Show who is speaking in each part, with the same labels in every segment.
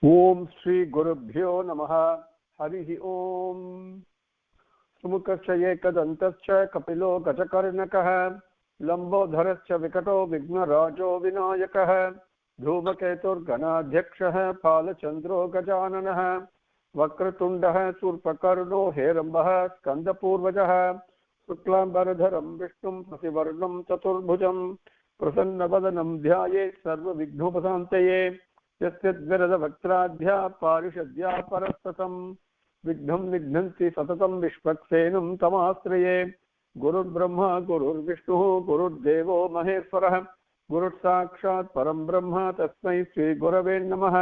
Speaker 1: ओम श्री गुरुभ्यो नमः। हरि ओम। सुमुखश्च एकदन्तश्च कपिलो गजकर्णकः लम्बोदरश्च विकटो विघ्नराजो विनायकः धूमकेतुर्गणाध्यक्षः फालचन्द्रो गजाननः वक्रतुण्डः शूर्पकर्णो हेरम्बः स्कन्दपूर्वजः शुक्लाम्बरधरं विष्णुं प्रतिवर्णं चतुर्भुजं प्रसन्नवदनं ध्यायेत् सर्वविघ्नोपशान्तये यस्य द्विरदवक्त्राद्या पारिषद्या परस्ततं विघ्नं निघ्नन्ति सततं विश्वक्सेनं तमाश्रये। गुरुर्ब्रह्मा गुरुर्विष्णुः गुरुर्देवो महेश्वरः गुरुर्साक्षात् परं ब्रह्म तस्मै श्रीगुरवे नमः।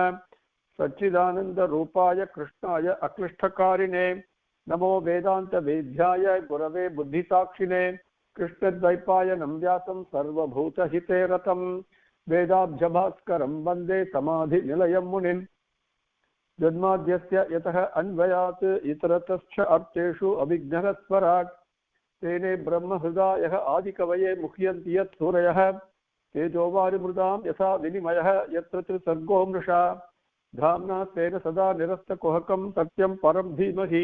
Speaker 1: सच्चिदानन्दरूपाय कृष्णाय अक्लिष्टकारिणे नमो वेदान्तवेद्याय गुरवे बुद्धिसाक्षिणे कृष्णद्वैपायनं व्यासं सर्वभूतहिते रतं वेदाब्जभास्करं वन्दे समाधिनिलयं मुनिम्। जन्माद्यस्य यतः अन्वयात् इतरतश्च अर्थेषु अभिज्ञस्वराट् तेने ब्रह्महृदायः आदिकवये मुह्यन्ति यत् सूरयः तेजोवारिमृदां यथा विनिमयः यत्र त्रिसर्गो मृषा धाम्ना तेन सदा निरस्तकुहकं सत्यं परं धीमहि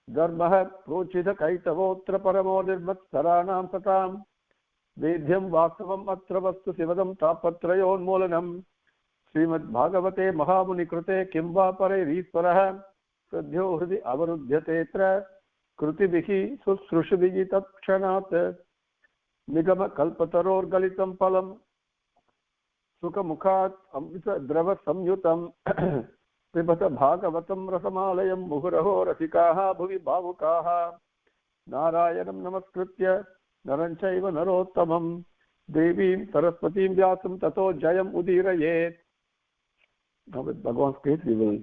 Speaker 1: धर्मः प्रोचितकैतवोऽत्र परमो निर्मत्सराणां सताम् वेद्यं वास्तवम् अत्र वस्तु शिवदं तापत्रयोन्मूलनम् श्रीमद्भागवते महामुनिकृते किं वा परैरीश्वरः सद्यो हृदि अवरुध्यतेऽत्र कृतिभिः शुश्रूषिभिः तत्क्षणात् निगमकल्पतरोर्गलितं फलं सुखमुखात् अमृतद्रवसंयुतं पिबत भागवतं रसमालयं मुहुरहो रसिकाः भुवि भावुकाः नारायणं नमस्कृत्य नरं चैव नरोत्तमं देवीं सरस्वतीं व्यासं ततो जयम् उदीरयेत्। Now with Bhagavan's grace we will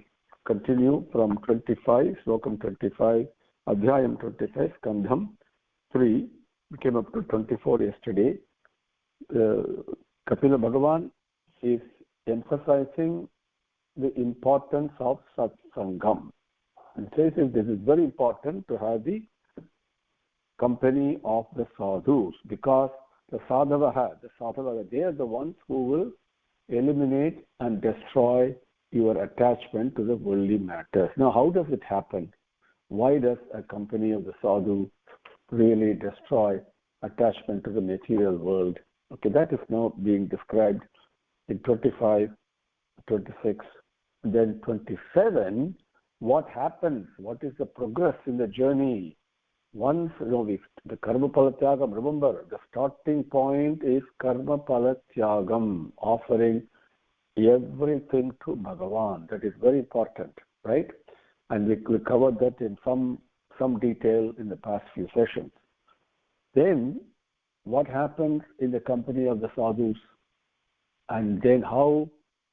Speaker 1: continue from 25, Slokam 25, Adhyayam 25, Skandham 3. We came up to 24 yesterday. Kapila Bhagavan is emphasizing the importance of satsangam and says that this is very important to have the company of the sadhus, because the sadhavaha, they are the ones who will eliminate and destroy your attachment to the worldly matters. Now, how does it happen? Why does a company of the sadhu really destroy attachment to the material world? Okay, that is now being described in 25, 26, then 27. What happens? What is the progress in the journey? Once the karma palatyagam, remember the starting point is karma palatyagam, offering everything to Bhagavan. That is very important, right? And we covered that in some detail in the past few sessions. Then what happens in the company of the sadhus, and then how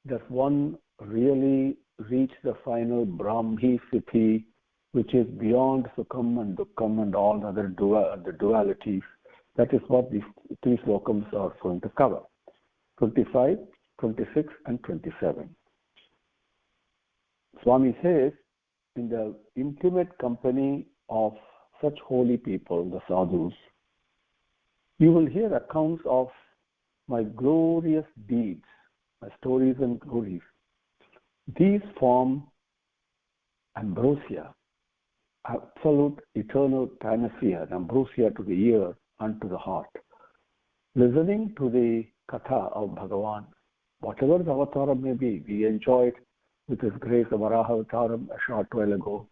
Speaker 1: does one really reach the final Brahmi Siddhi, which is beyond Sukham and Dukkham and all other the dualities. That is what these three slokams are going to cover. 25, 26 and 27. Swami says, in the intimate company of such holy people, the sadhus, you will hear accounts of my glorious deeds, my stories and glories. These form ambrosia, absolute eternal panacea, and ambrosia to the ear and to the heart. Listening to the katha of Bhagavan, whatever the avataram may be, we enjoyed with His grace the Varaha avataram a short while ago.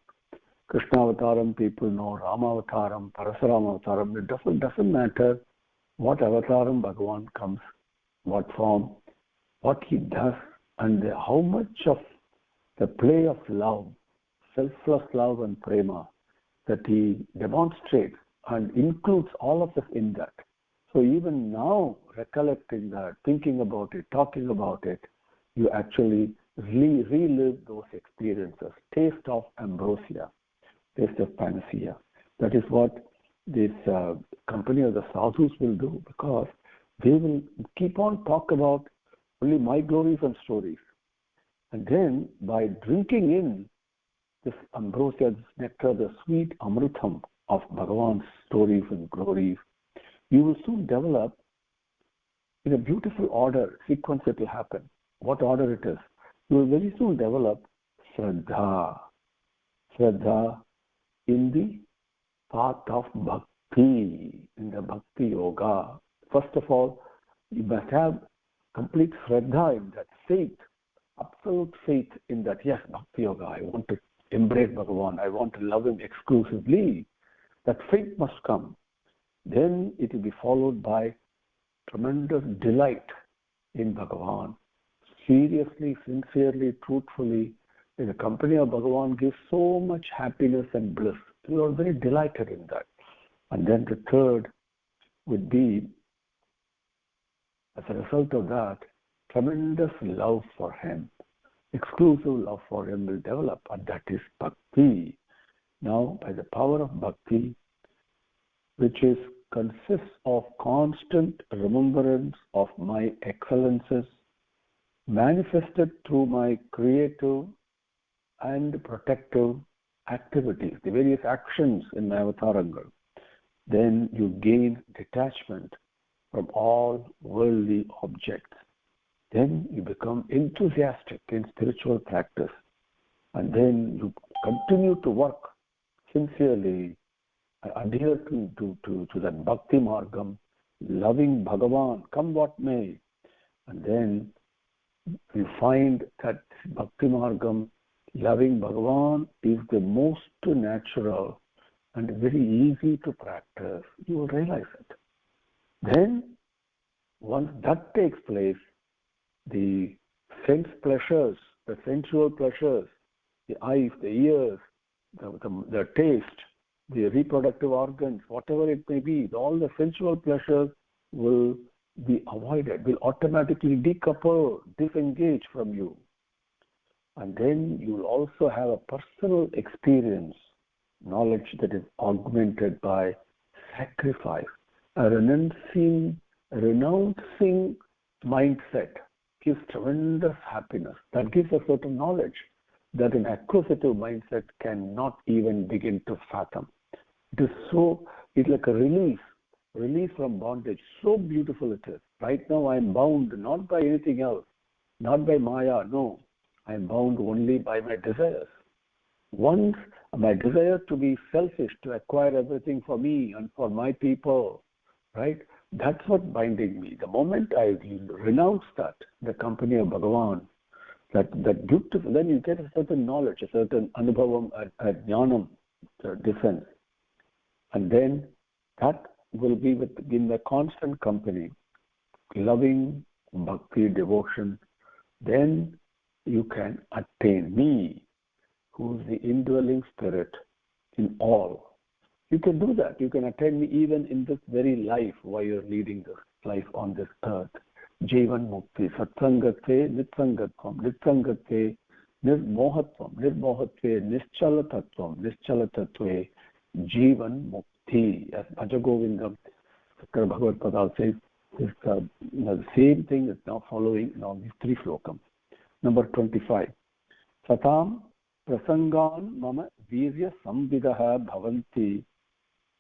Speaker 1: Krishna avataram people know, Rama avataram, Parasurama avataram. It doesn't matter what avataram Bhagavan comes, what form, what he does, and how much of the play of love, selfless love and prema that he demonstrates and includes all of us in that. So even now, recollecting that, thinking about it, talking about it, you actually relive those experiences. Taste of ambrosia, taste of panacea. That is what this company of the sadhus will do, because they will keep on talk about only my glories and stories. And then by drinking in this ambrosia, this nectar, the sweet amritam of Bhagavan's stories and glories, you will soon develop in a beautiful order, sequence it will happen. What order it is? you will very soon develop Shraddha. Shraddha in the path of Bhakti, in the Bhakti Yoga. First of all, you must have complete Shraddha in that, faith, absolute faith in that. Yes, Bhakti Yoga, I want to embrace Bhagavan, I want to love him exclusively. That faith must come. Then it will be followed by tremendous delight in Bhagavan. Seriously, sincerely, truthfully, in the company of Bhagavan gives so much happiness and bliss. You are very delighted in that. And then the third would be, as a result of that, tremendous love for him. Exclusive love for him will develop, and that is Bhakti. Now, by the power of Bhakti, which consists of constant remembrance of my excellences, manifested through my creative and protective activities, the various actions in my avataranga, then you gain detachment from all worldly objects. Then you become enthusiastic in spiritual practice, and then you continue to work sincerely, adhere to that Bhakti Margam, loving Bhagavan, come what may. And then you find that Bhakti Margam, loving Bhagavan, is the most natural and very easy to practice. You will realize it. Then, once that takes place, the sense pleasures, the sensual pleasures, the eyes, the ears, the taste, the reproductive organs, whatever it may be, all the sensual pleasures will be avoided, will automatically decouple, disengage from you. And then you will also have a personal experience, knowledge that is augmented by sacrifice, a renouncing mindset gives tremendous happiness. That gives a certain knowledge that an acquisitive mindset cannot even begin to fathom. It's like a release from bondage. So beautiful it is. Right now I am bound not by anything else, not by Maya, no. I am bound only by my desires. Once my desire to be selfish, to acquire everything for me and for my people, right? That's what binding me. The moment I renounce that, the company of Bhagavan, that beautiful, then you get a certain knowledge, a certain anubhavam, a jnanam, defense. And then that will be in the constant company, loving bhakti, devotion. Then you can attain me, who is the indwelling spirit in all. You can do that. You can attain me even in this very life while you're leading this life on this earth. Jivan Mukti, Satsangatve, Nitsangatvam, Nitsangatve, Nirmohatvam, Nirmohatve, Nischalatatve, Jivan Mukti. As Bhajagovindam, Sakar Bhagavad Padal says, the same thing is now following in all these three slokams. Number 25. Satam prasangan mama virya samvidaha bhavanti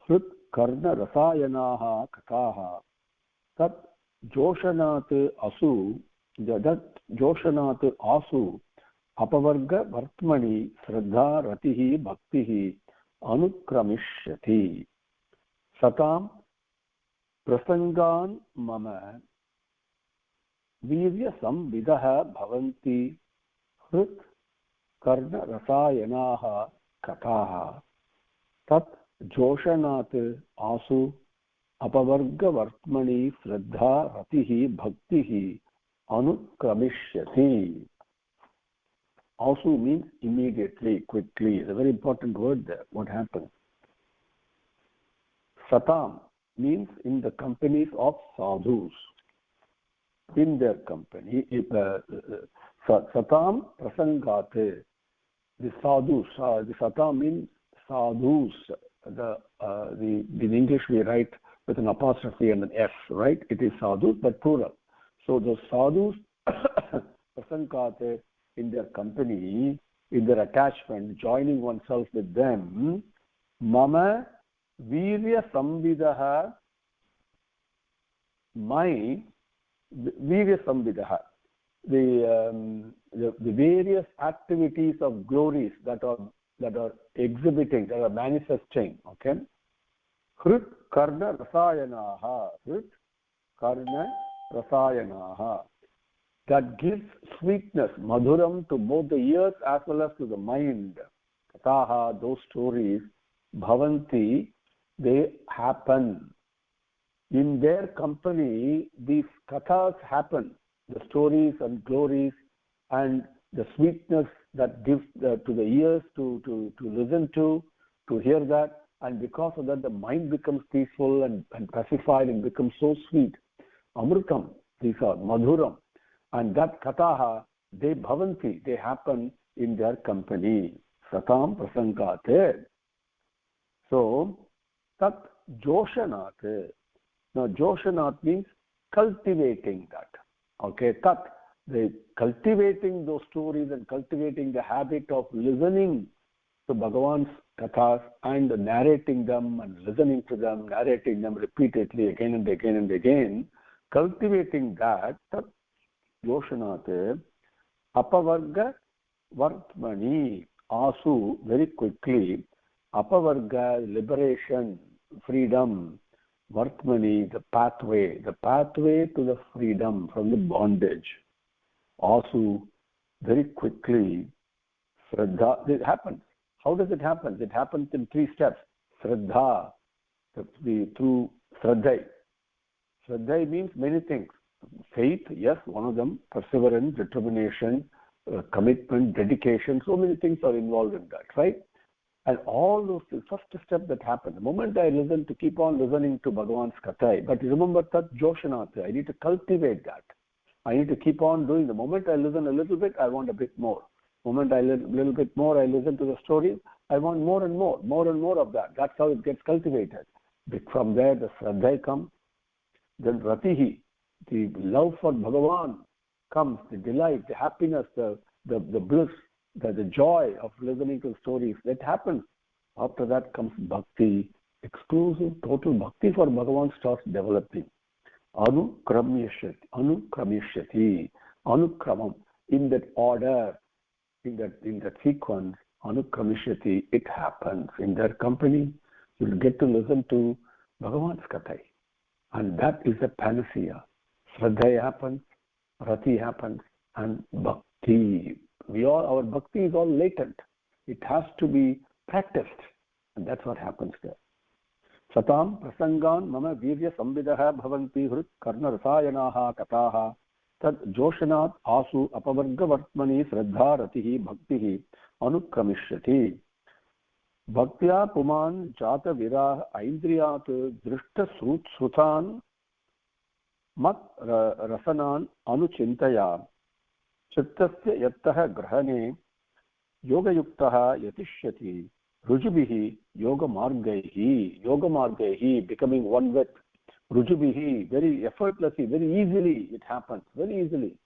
Speaker 1: hrut karna rasayanaha kataha tat joshanat asu apavarga vartmani shraddha ratihi bhaktihi anukramishyati. Satam prasangan mama virya samvidaha bhavanti hrut karna rasayanaha kataha tat joshanat asu apavarga vartmani shraddha ratihi bhaktihi anukramishyati. Asu means immediately, quickly. It's a very important word there. What happens? Satam means in the companies of sadhus. In their company, Satam prasangate, the sadhus, the Satam means sadhus. In English we write with an apostrophe and an F, right? It is sadhus, but plural. So the sadhus prasangate, in their company, in their attachment, joining oneself with them, mama virya samvidaha, my virya samvidaha, the various activities of glories that are exhibiting, that are manifesting. Okay. Hrut karna rasayanaha. Hrut karna rasayanaha. That gives sweetness, madhuram, to both the ears as well as to the mind. Kataha, those stories, bhavanti, they happen. In their company, these kathas happen. The stories and glories and the sweetness that gives to the ears to listen to hear that. And because of that, the mind becomes peaceful and pacified and becomes so sweet. Amrutam, these are madhuram. And that kataha, they bhavanti, they happen in their company. Satam prasangate. So, tat joshanat. Now, joshanat means cultivating that. Okay, tat, they cultivating those stories and cultivating the habit of listening to Bhagavan's kathas and narrating them and listening to them, narrating them repeatedly again and again and again, cultivating that, tat joshanate, apavarga vartmani, asu, very quickly, apavarga, liberation, freedom, vartmani, the pathway to the freedom from the bondage. Asu, very quickly, Shraddha, it happens. How does it happen? It happens in 3 steps. Shraddha, through Shraddha. Shraddha means many things. Faith, yes, one of them. Perseverance, determination, commitment, dedication. So many things are involved in that, right? And all those, the first step that happens, the moment I listen, to keep on listening to Bhagavan's Kathai, but remember that Joshanatha, I need to cultivate that. I need to keep on doing. The moment I listen a little bit, I want a bit more. The moment I listen a little bit more, I listen to the story, I want more and more of that. That's how it gets cultivated. From there, the Shraddha comes. Then Ratihi, the love for Bhagavan comes, the delight, the happiness, the bliss, the joy of listening to stories. That happens. After that comes bhakti, exclusive, total bhakti for Bhagavan starts developing. Anukramyashyati, anukramam, in that order, in that sequence, anukramyashyati, it happens. In their company, you'll get to listen to Bhagavan's Kathai. And that is a panacea. Shraddha happens, Rati happens, and bhakti. Our bhakti is all latent. It has to be practiced. And that's what happens there. Satam prasangan mama virya samvidaha bhavanti hrut karna rasayanaha kataha tad joshanat asu apavarga vartmani shraddha ratihi bhaktihi anukramyashyati. Bhaktya puman jata virah aindriyat drishta srutan mat rasanan anuchintaya chittasya yattah grahane yogayuktaha yatishyati rujubihi yogamargaihi, becoming one with rujubihi, very effortlessly, very easily it happens, very easily.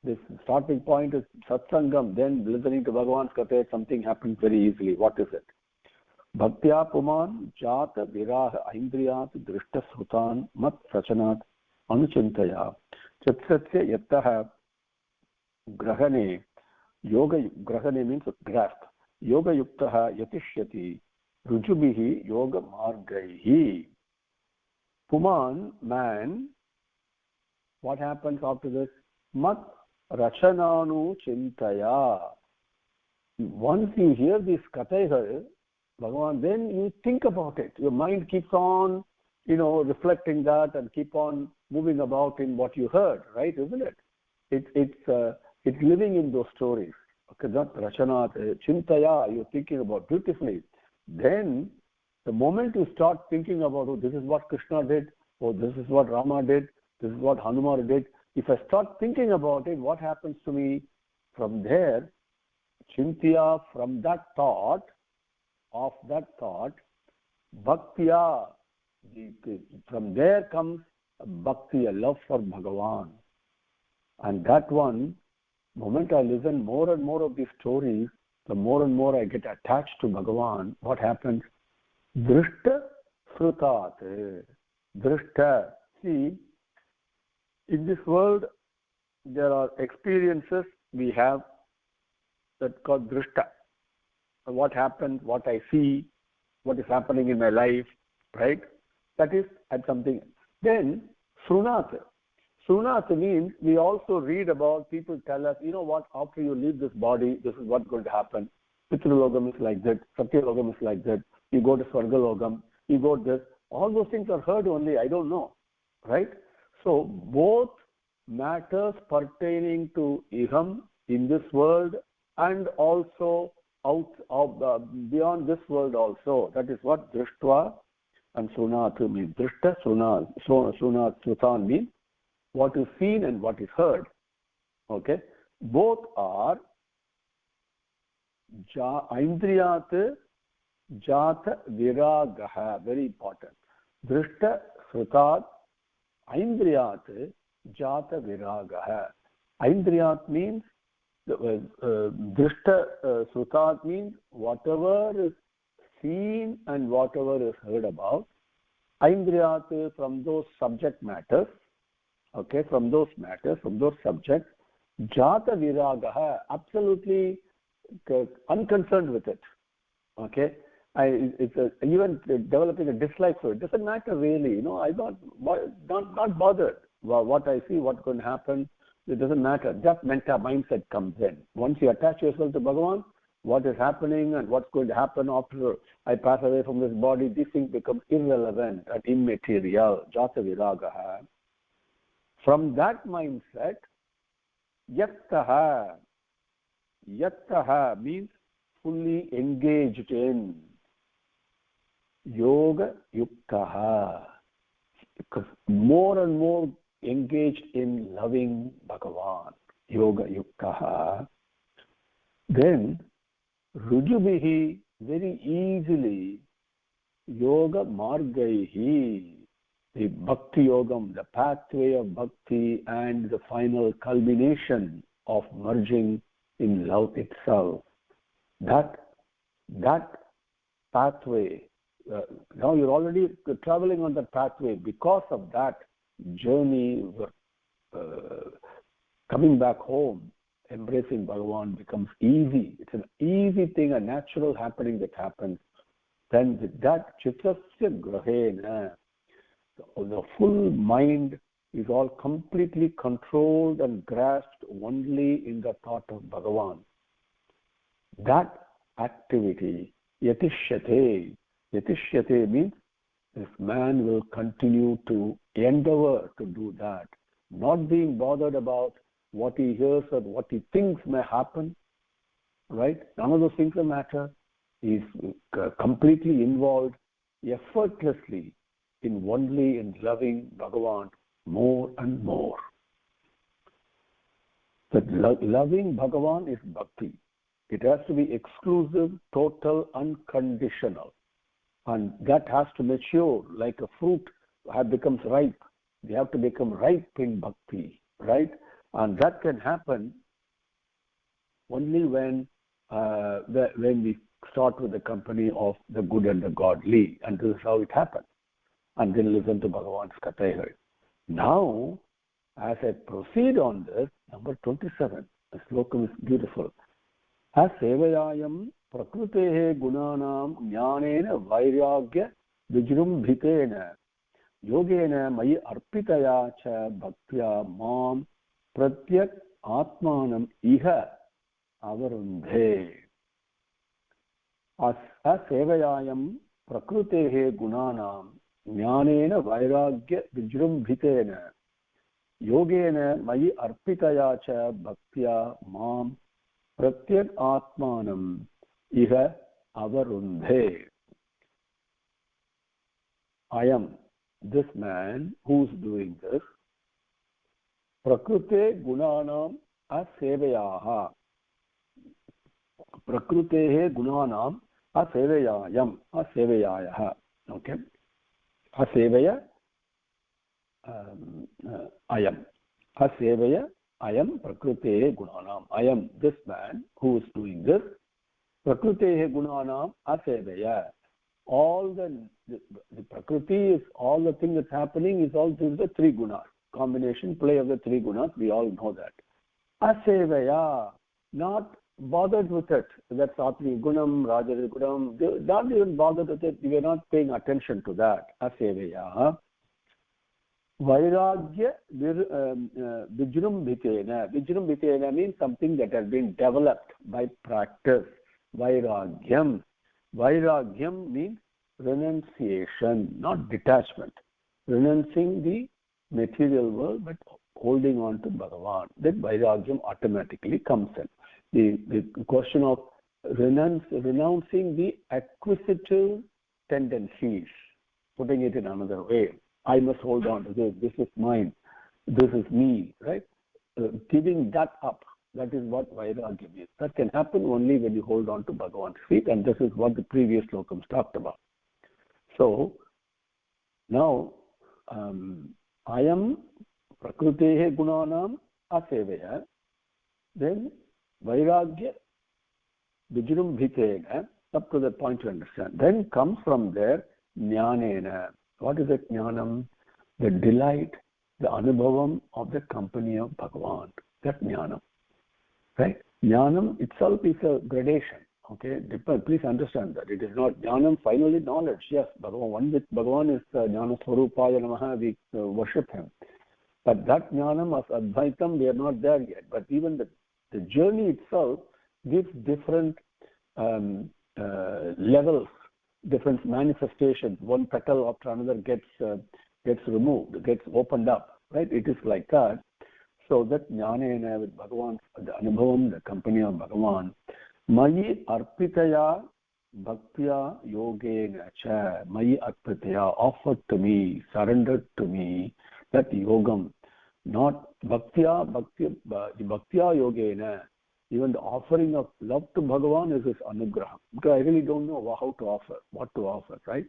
Speaker 1: This starting point is satsangam, then listening to Bhagavan's Katha, something happens very easily. What is it? Bhaktya puman jata virah aindriyat drishta srutan mat rachanat anuchintaya chatsatya yattah grahane, grahane means grasp, yoga yuktaha yatishyati rujubihi yoga margaihi. Puman, man, what happens after this? Mat rachananu chintaya. Once you hear this kathai, Bhagavan, then you think about it. Your mind keeps on, reflecting that and keep on moving about in what you heard, right? Isn't it? It's living in those stories. Okay, that Rachanat, Chintaya, you're thinking about beautifully. Then, the moment you start thinking about, oh, this is what Krishna did, oh, this is what Rama did, this is what Hanuman did. If I start thinking about it, what happens to me? From there, Chintaya, from that thought, Bhaktya, from there comes Bhakti, a love for Bhagavan. And that one, the moment I listen more and more of these stories, the more and more I get attached to Bhagavan, what happens? Drishta srutat. Drishta. See, in this world, there are experiences we have that called drishta. What happens, what I see, what is happening in my life, right? That is at something. Then srunat. Srunat means we also read about, people tell us, you know what, after you leave this body, this is what's going to happen. Pitralogam is like that, Satyalogam is like that, you go to Swargalogam, you go to this. All those things are heard only, I don't know, right? So both matters pertaining to iham in this world and also out of beyond this world also. That is what drishtva and srunat means. Drishta, srunat, srutan means what is seen and what is heard. Okay, both are indriyat jata viragaha. Very important. Drishta, srutat, indriyat jata viragaha. Indriyat means drishta, srutat means whatever is seen and whatever is heard about. Indriyat from those subject matters. Okay, from those matters, from those subjects, jata viragaha, absolutely unconcerned with it. Okay, even developing a dislike for it doesn't matter really. You know, I'm not bothered. What I see, what's going to happen, it doesn't matter. That mental mindset comes in. Once you attach yourself to Bhagavan, what is happening and what's going to happen after I pass away from this body, these things become irrelevant and immaterial. Jata viragaha. From that mindset, yaktaha. Yaktaha means fully engaged in. Yoga yuktaha. Because more and more engaged in loving Bhagavan. Yoga yuktaha. Then, rujubihi, very easily, yoga margaihi. The bhakti yogam, the pathway of bhakti and the final culmination of merging in love itself. That pathway, now you're already traveling on that pathway. Because of that journey, coming back home, embracing Bhagavan becomes easy. It's an easy thing, a natural happening that happens. Then with that chitrasya grahena, the full mind is all completely controlled and grasped only in the thought of Bhagavan. That activity, yatishyate. Yatishyate means this man will continue to endeavor to do that, not being bothered about what he hears or what he thinks may happen, right? None of those things matter. He's completely involved, effortlessly, in loving Bhagavan more and more. That loving Bhagavan is bhakti. It has to be exclusive, total, unconditional. And that has to mature like a fruit becomes ripe. We have to become ripe in bhakti, right? And that can happen only when we start with the company of the good and the godly. And this is how it happens. And then listen to Bhagavan's Katha. Now, as I proceed on this, number 27, the slokam is beautiful. Asevayayam prakrutehe gunanam jnanena vairagya vijrumbhitena yogena mayi arpitaya cha bhaktya mam pratyak atmanam iha avarundhe. Asevayayam prakrutehe gunanam jnanena vairagya vijrumbhitena yogena mayi arpitaya cha bhaktya mam pratyak atmanam iha avarundhe. I am this man who's doing this. Prakrute gunanam asevayaha. Prakrutehe gunanam asevayayam. Asevayayaha. Okay. Asevaya ayam. Asevaya ayam prakrutehe gunanam. I am this man who is doing this. Prakrutehe gunanam asevaya. All the Prakriti is all the thing that's happening is all through the three gunas. combination, play of the three gunas, we all know that. Asevaya, not bothered with it. That's Sattvic Gunam, Rajas Gunam, not even bothered with it. We are not paying attention to that. Asevaya. Vairagya Vijrumbhitena. Vijrumbhitena means something that has been developed by practice. Vairagyam. Vairagyam means renunciation, not detachment. Renouncing the material world but holding on to Bhagavan. That Vairagyam automatically comes in. The question of renouncing the acquisitive tendencies, putting it in another way. I must hold on to this. This is mine. This is me, right? Giving that up. That is what Vairagyam is. That can happen only when you hold on to Bhagavan's feet, and this is what the previous slokams talked about. So, now, I am Prakrutehe Gunanam Asevaya, then Vairagya Vijrumbhitena, up to that point to understand. Then comes from there Jnanena. What is that Jnanam? The delight, the Anubhavam of the company of Bhagavan. That Jnanam. Right? Jnanam itself is a gradation. Okay? Please understand that. It is not Jnanam, finally knowledge. Yes, one with Bhagavan is Jnana Swarupaya Namaha, we worship him. But that Jnanam as Advaitam, we are not there yet. But even the journey itself gives different levels, different manifestations. One petal after another gets removed, gets opened up, right? It is like that. So that Jnanena with Bhagavan, the Anubhavam, the company of Bhagavan, Mayi Arpitaya Bhaktya Yogena Cha, Mayi Arpitaya, offered to me, surrendered to me, that Yogam, not Bhaktya Yogena. Even the offering of love to Bhagavan is his anugraham. Because I really don't know how to offer, what to offer, right?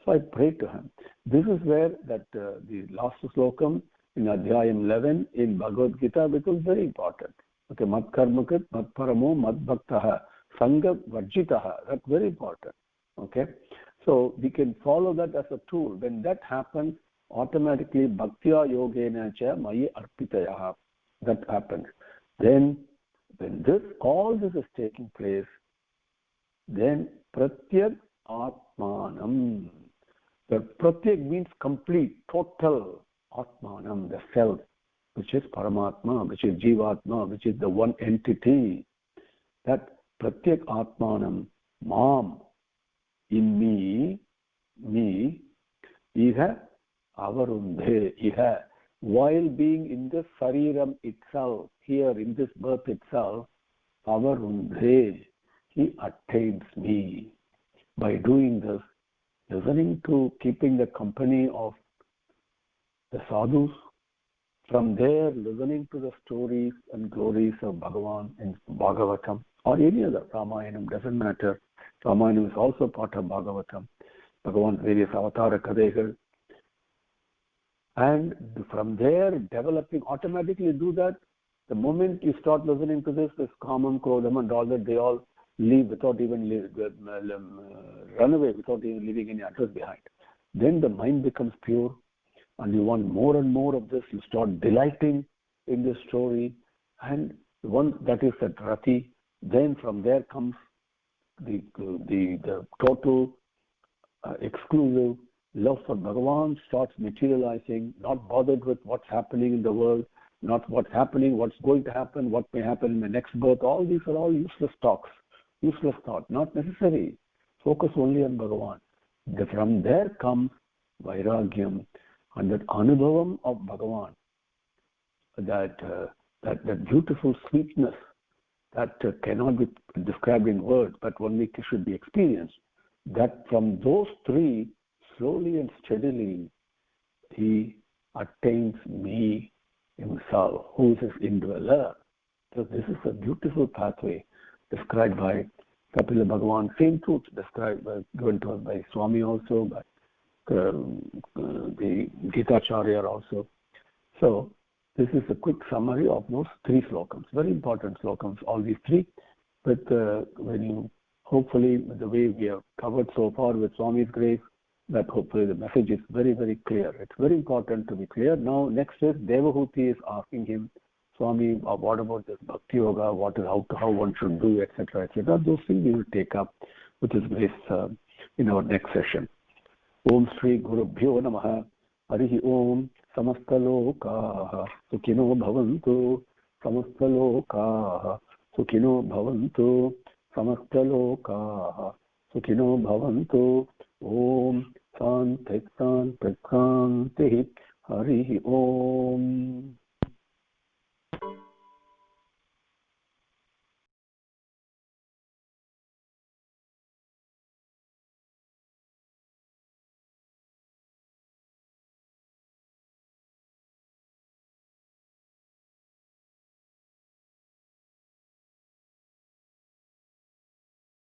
Speaker 1: So I pray to him. This is where that the last slokam in Adhyayam 11 in Bhagavad Gita becomes very important. Okay, Mat Karmakrit, Mat Paramo, Mat Bhaktaha, Sangha Varjitaha. That's very important. Okay, so we can follow that as a tool. When that happens, automatically Bhaktya Yogena Cha Mayi Arpitaya. That happens. Then when all this is taking place, then Pratyag Atmanam. The Pratyag means complete, total Atmanam, the self, which is Paramatma, which is Jivatma, which is the one entity. That Pratyag Atmanam, Mam, in me, Iha Avarundhe, Iha, while being in the Sariram itself, here in this birth itself, Avarundhe, he attains me. By doing this, listening to, keeping the company of the sadhus, from there listening to the stories and glories of Bhagavan in Bhagavatam or any other Ramayanam, doesn't matter. Ramayanam is also part of Bhagavatam, Bhagavan's various avatara kadegas. And from there, developing, automatically do that. The moment you start listening to this Kamam, Krodham and all that, they all leave without even run away, without even leaving any address behind. Then the mind becomes pure, and you want more and more of this. You start delighting in this story, and once that is at Rati, then from there comes the total exclusive love for Bhagavan starts materializing, not bothered with what's happening in the world, not what's happening, what's going to happen, what may happen in the next birth. All these are all useless talks, useless thought, not necessary. Focus only on Bhagavan. From there comes Vairagyam and that Anubhavam of Bhagavan, that beautiful sweetness that cannot be described in words, but only should be experienced. That from those three, slowly and steadily, he attains me himself, who is his indweller. So this is a beautiful pathway described by Kapila Bhagavan. Same truth described, given to us by Swami also, by the Gita Acharya also. So this is a quick summary of those three slokams. Very important slokams, all these three. But when you, hopefully, the way we have covered so far with Swami's grace, that hopefully the message is very, very clear. It's very important to be clear. Now, next is Devahuti is asking him, Swami, what about this Bhakti Yoga? What is how one should do, etc., etc. Those things we will take up, which is this in our next session. Om Shri Gurubhyo Namaha. Harihi Om. Samastalokaah Sukhino Bhavantu. Samastalokaah Sukhino Bhavantu. Samastalokaah Sukhino Bhavantu. Om Shanti Shanti Shanti. Harihi Om.